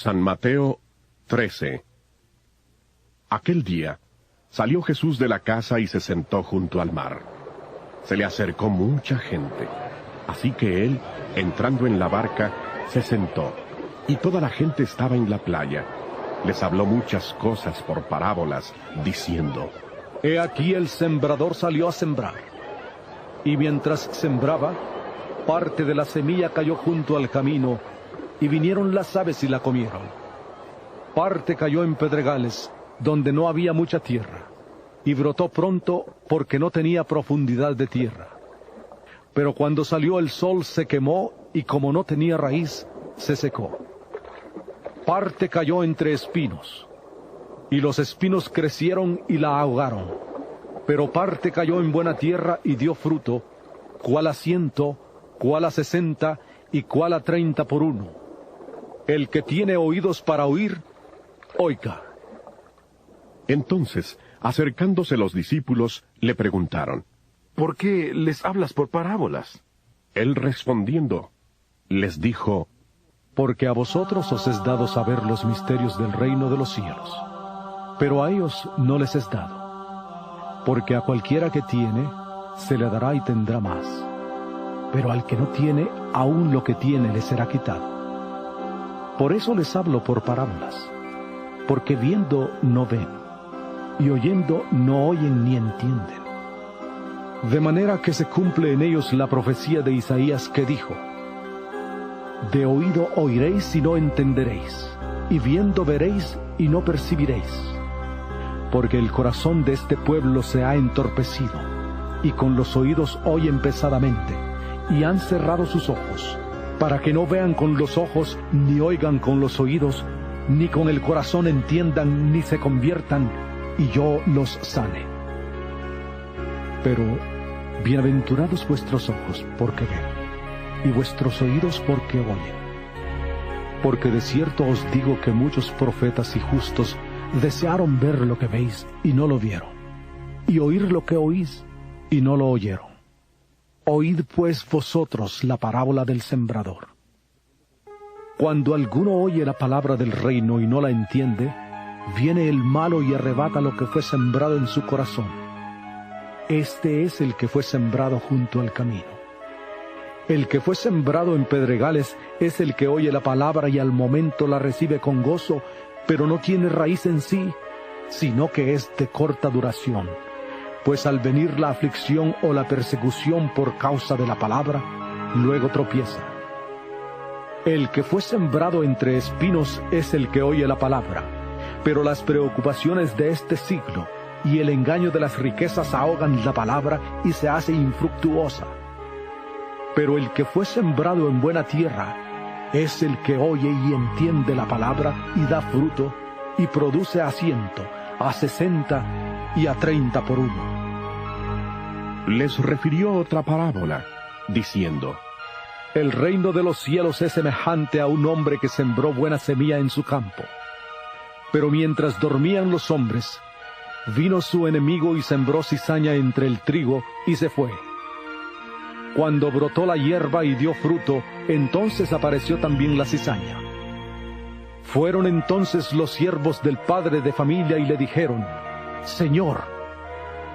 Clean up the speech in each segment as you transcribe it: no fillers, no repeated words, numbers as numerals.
San Mateo 13. Aquel día salió Jesús de la casa y se sentó junto al mar. Se le acercó mucha gente, así que él, entrando en la barca, se sentó, y toda la gente estaba en la playa. Les habló muchas cosas por parábolas, diciendo: He aquí el sembrador salió a sembrar, y mientras sembraba, parte de la semilla cayó junto al camino, y vinieron las aves y la comieron. Parte cayó en pedregales, donde no había mucha tierra, y brotó pronto porque no tenía profundidad de tierra. Pero cuando salió el sol se quemó, y como no tenía raíz, se secó. Parte cayó entre espinos, y los espinos crecieron y la ahogaron. Pero parte cayó en buena tierra y dio fruto, cuál a 100, cuál a 60, y cuál a 30 por uno. El que tiene oídos para oír, oiga. Entonces, acercándose los discípulos, le preguntaron: ¿Por qué les hablas por parábolas? Él respondiendo, les dijo: Porque a vosotros os es dado saber los misterios del reino de los cielos, pero a ellos no les es dado. Porque a cualquiera que tiene, se le dará y tendrá más. Pero al que no tiene, aún lo que tiene le será quitado. Por eso les hablo por parábolas, porque viendo no ven, y oyendo no oyen ni entienden. De manera que se cumple en ellos la profecía de Isaías que dijo: De oído oiréis y no entenderéis, y viendo veréis y no percibiréis. Porque el corazón de este pueblo se ha entorpecido, y con los oídos oyen pesadamente, y han cerrado sus ojos, para que no vean con los ojos, ni oigan con los oídos, ni con el corazón entiendan, ni se conviertan, y yo los sane. Pero bienaventurados vuestros ojos porque ven, y vuestros oídos porque oyen. Porque de cierto os digo que muchos profetas y justos desearon ver lo que veis y no lo vieron, y oír lo que oís y no lo oyeron. Oíd pues vosotros la parábola del sembrador. Cuando alguno oye la palabra del reino y no la entiende, viene el malo y arrebata lo que fue sembrado en su corazón. Este es el que fue sembrado junto al camino. El que fue sembrado en pedregales es el que oye la palabra y al momento la recibe con gozo, pero no tiene raíz en sí, sino que es de corta duración. Pues al venir la aflicción o la persecución por causa de la palabra, luego tropieza. El que fue sembrado entre espinos es el que oye la palabra, pero las preocupaciones de este siglo y el engaño de las riquezas ahogan la palabra y se hace infructuosa. Pero el que fue sembrado en buena tierra es el que oye y entiende la palabra y da fruto, y produce a 100, a 60 y a 30 por uno. Les refirió otra parábola, diciendo: El reino de los cielos es semejante a un hombre que sembró buena semilla en su campo. Pero mientras dormían los hombres, vino su enemigo y sembró cizaña entre el trigo y se fue. Cuando brotó la hierba y dio fruto, entonces apareció también la cizaña. Fueron entonces los siervos del padre de familia y le dijeron: Señor,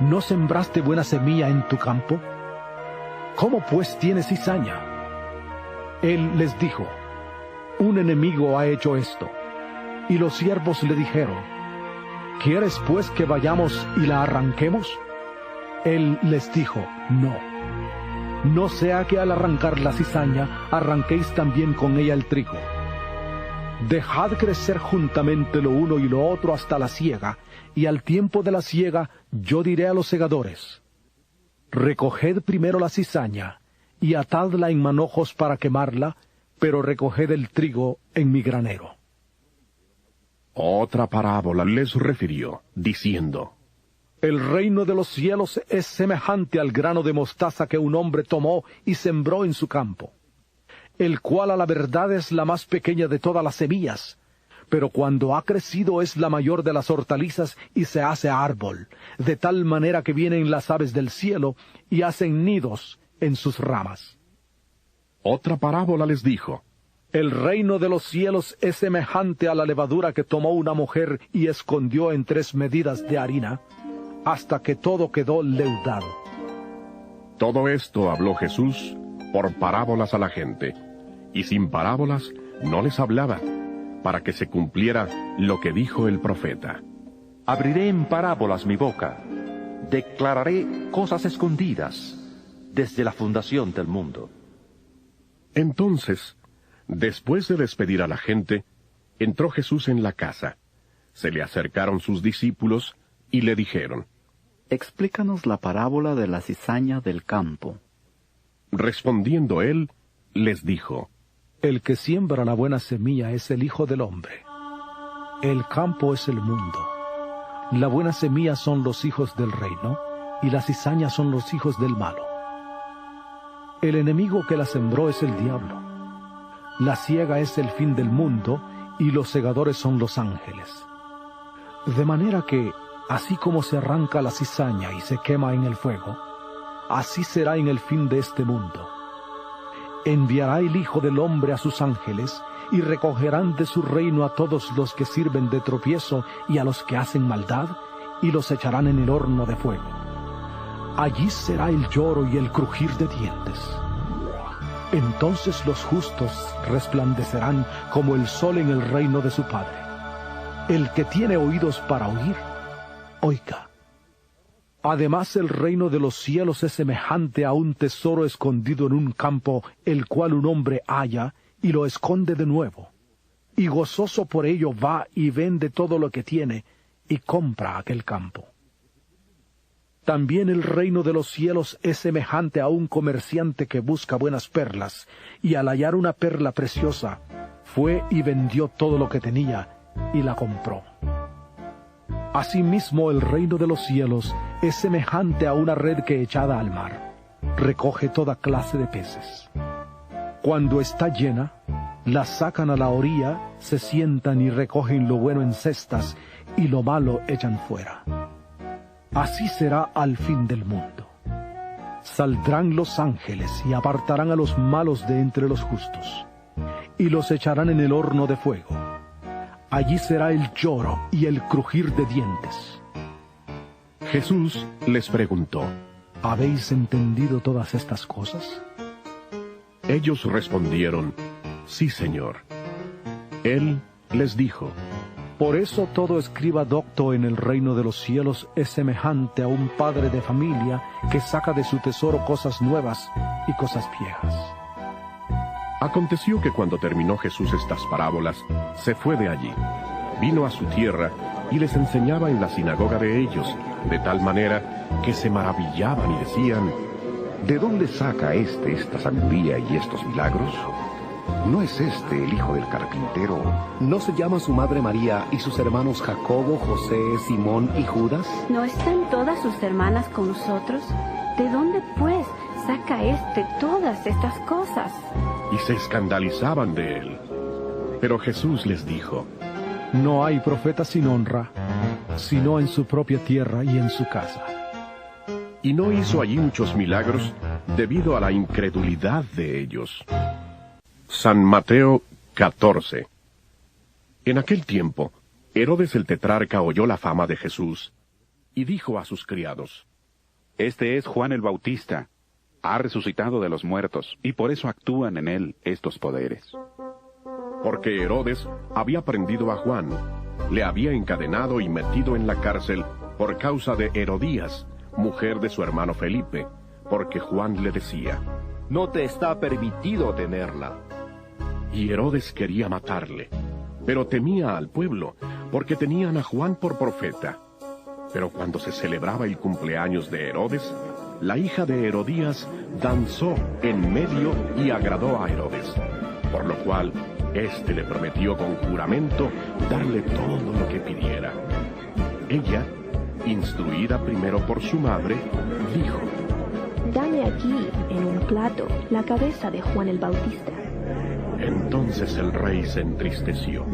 ¿no sembraste buena semilla en tu campo? ¿Cómo pues tiene cizaña? Él les dijo: Un enemigo ha hecho esto. Y los siervos le dijeron: ¿Quieres pues que vayamos y la arranquemos? Él les dijo: No sea que al arrancar la cizaña arranquéis también con ella el trigo. Dejad crecer juntamente lo uno y lo otro hasta la siega, y al tiempo de la siega yo diré a los segadores: Recoged primero la cizaña, y atadla en manojos para quemarla, pero recoged el trigo en mi granero. Otra parábola les refirió, diciendo: El reino de los cielos es semejante al grano de mostaza que un hombre tomó y sembró en su campo, el cual a la verdad es la más pequeña de todas las semillas, pero cuando ha crecido es la mayor de las hortalizas y se hace árbol, de tal manera que vienen las aves del cielo y hacen nidos en sus ramas. Otra parábola les dijo: El reino de los cielos es semejante a la levadura que tomó una mujer y escondió en 3 medidas de harina, hasta que todo quedó leudado. Todo esto habló Jesús por parábolas a la gente, y sin parábolas no les hablaba, para que se cumpliera lo que dijo el profeta. Abriré en parábolas mi boca, declararé cosas escondidas desde la fundación del mundo. Entonces, después de despedir a la gente, entró Jesús en la casa. Se le acercaron sus discípulos y le dijeron: Explícanos la parábola de la cizaña del campo. Respondiendo él, les dijo: El que siembra la buena semilla es el Hijo del Hombre. El campo es el mundo. La buena semilla son los hijos del reino, y la cizaña son los hijos del malo. El enemigo que la sembró es el diablo. La siega es el fin del mundo, y los segadores son los ángeles. De manera que, así como se arranca la cizaña y se quema en el fuego, así será en el fin de este mundo. Enviará el Hijo del Hombre a sus ángeles, y recogerán de su reino a todos los que sirven de tropiezo y a los que hacen maldad, y los echarán en el horno de fuego. Allí será el lloro y el crujir de dientes. Entonces los justos resplandecerán como el sol en el reino de su Padre. El que tiene oídos para oír, oiga. Además, el reino de los cielos es semejante a un tesoro escondido en un campo, el cual un hombre halla y lo esconde de nuevo. Y gozoso por ello va y vende todo lo que tiene y compra aquel campo. También el reino de los cielos es semejante a un comerciante que busca buenas perlas, y al hallar una perla preciosa, fue y vendió todo lo que tenía y la compró. Asimismo, el reino de los cielos es semejante a una red que echada al mar recoge toda clase de peces. Cuando está llena, la sacan a la orilla, se sientan y recogen lo bueno en cestas, y lo malo echan fuera. Así será al fin del mundo. Saldrán los ángeles y apartarán a los malos de entre los justos, y los echarán en el horno de fuego. Allí será el lloro y el crujir de dientes. Jesús les preguntó: ¿Habéis entendido todas estas cosas? Ellos respondieron: Sí, Señor. Él les dijo: Por eso todo escriba docto en el reino de los cielos es semejante a un padre de familia que saca de su tesoro cosas nuevas y cosas viejas. Aconteció que cuando terminó Jesús estas parábolas, se fue de allí, vino a su tierra y les enseñaba en la sinagoga de ellos, de tal manera que se maravillaban y decían: ¿De dónde saca esta sabiduría y estos milagros? ¿No es este el hijo del carpintero? ¿No se llama su madre María y sus hermanos Jacobo, José, Simón y Judas? ¿No están todas sus hermanas con nosotros? ¿De dónde, pues, saca todas estas cosas? Y se escandalizaban de él. Pero Jesús les dijo: No hay profeta sin honra, sino en su propia tierra y en su casa. Y no hizo allí muchos milagros debido a la incredulidad de ellos. San Mateo 14. En aquel tiempo, Herodes el tetrarca oyó la fama de Jesús, y dijo a sus criados: Este es Juan el Bautista. Ha resucitado de los muertos, y por eso actúan en él estos poderes. Porque Herodes había prendido a Juan, le había encadenado y metido en la cárcel por causa de Herodías, mujer de su hermano Felipe, porque Juan le decía: No te está permitido tenerla. Y Herodes quería matarle, pero temía al pueblo, porque tenían a Juan por profeta. Pero cuando se celebraba el cumpleaños de Herodes, la hija de Herodías danzó en medio y agradó a Herodes, por lo cual éste le prometió con juramento darle todo lo que pidiera. Ella, instruida primero por su madre, dijo: Dame aquí, en un plato, la cabeza de Juan el Bautista. Entonces el rey se entristeció.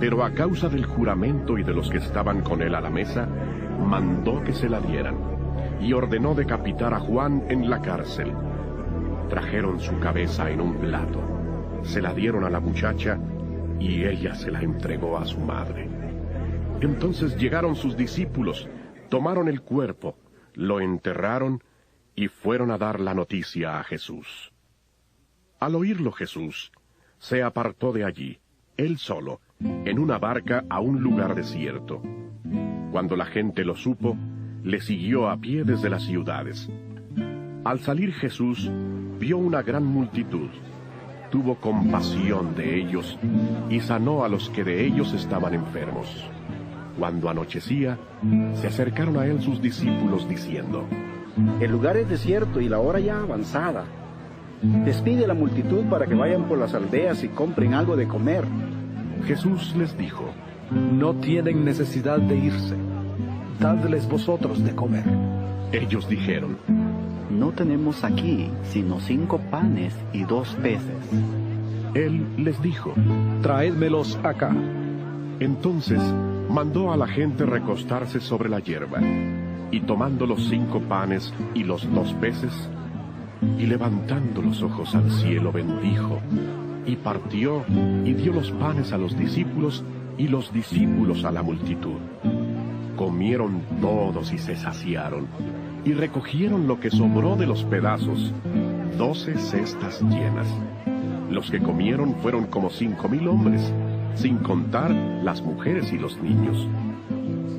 Pero a causa del juramento y de los que estaban con él a la mesa, mandó que se la dieran, y ordenó decapitar a Juan en la cárcel. Trajeron su cabeza en un plato, se la dieron a la muchacha y ella se la entregó a su madre. Entonces llegaron sus discípulos, tomaron el cuerpo, lo enterraron y fueron a dar la noticia a Jesús. Al oírlo Jesús, se apartó de allí, él solo, en una barca a un lugar desierto. Cuando la gente lo supo, le siguió a pie desde las ciudades. Al salir Jesús, vio una gran multitud. Tuvo compasión de ellos y sanó a los que de ellos estaban enfermos. Cuando anochecía, se acercaron a él sus discípulos diciendo: El lugar es desierto y la hora ya avanzada. Despide a la multitud para que vayan por las aldeas y compren algo de comer. Jesús les dijo: No tienen necesidad de irse. Dadles vosotros de comer. Ellos dijeron: No tenemos aquí sino 5 panes y 2 peces. Él les dijo: Traédmelos acá. Entonces mandó a la gente recostarse sobre la hierba, y tomando los 5 panes y los 2 peces, y levantando los ojos al cielo bendijo, y partió y dio los panes a los discípulos y los discípulos a la multitud. Comieron todos y se saciaron, y recogieron lo que sobró de los pedazos, 12 cestas llenas. Los que comieron fueron como 5,000 hombres, sin contar las mujeres y los niños.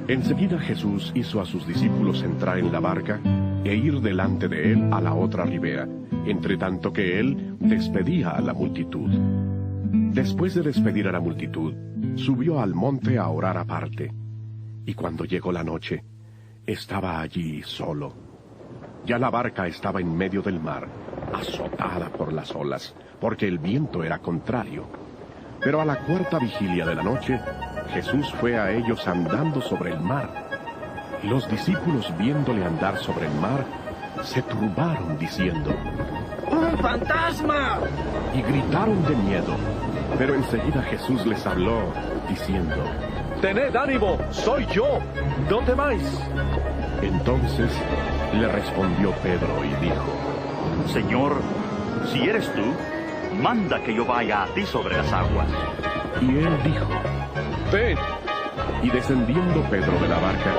Enseguida Jesús hizo a sus discípulos entrar en la barca e ir delante de él a la otra ribera, entre tanto que él despedía a la multitud. Después de despedir a la multitud, subió al monte a orar aparte. Y cuando llegó la noche, estaba allí solo. Ya la barca estaba en medio del mar, azotada por las olas, porque el viento era contrario. Pero a la 4ª vigilia de la noche, Jesús fue a ellos andando sobre el mar. Y los discípulos, viéndole andar sobre el mar, se turbaron diciendo: ¡Un fantasma! Y gritaron de miedo. Pero enseguida Jesús les habló, diciendo: Tened ánimo, soy yo, no temáis. Entonces le respondió Pedro y dijo: Señor, si eres tú, manda que yo vaya a ti sobre las aguas. Y él dijo: Ven. Y descendiendo Pedro de la barca,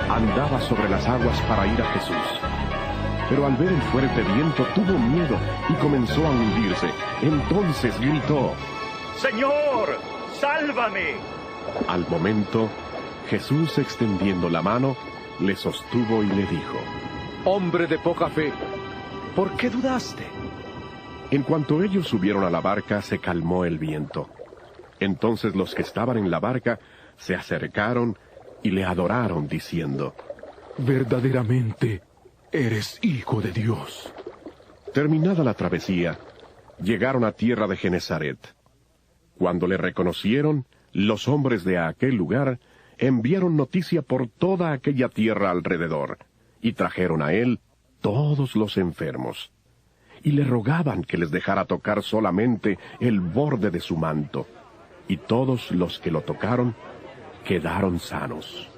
andaba sobre las aguas para ir a Jesús. Pero al ver el fuerte viento tuvo miedo y comenzó a hundirse. Entonces gritó: Señor, sálvame. Al momento, Jesús, extendiendo la mano, le sostuvo y le dijo: Hombre de poca fe, ¿por qué dudaste? En cuanto ellos subieron a la barca, se calmó el viento. Entonces los que estaban en la barca se acercaron y le adoraron, diciendo: Verdaderamente eres Hijo de Dios. Terminada la travesía, llegaron a tierra de Genezaret. Cuando le reconocieron, los hombres de aquel lugar enviaron noticia por toda aquella tierra alrededor, y trajeron a él todos los enfermos, y le rogaban que les dejara tocar solamente el borde de su manto, y todos los que lo tocaron quedaron sanos.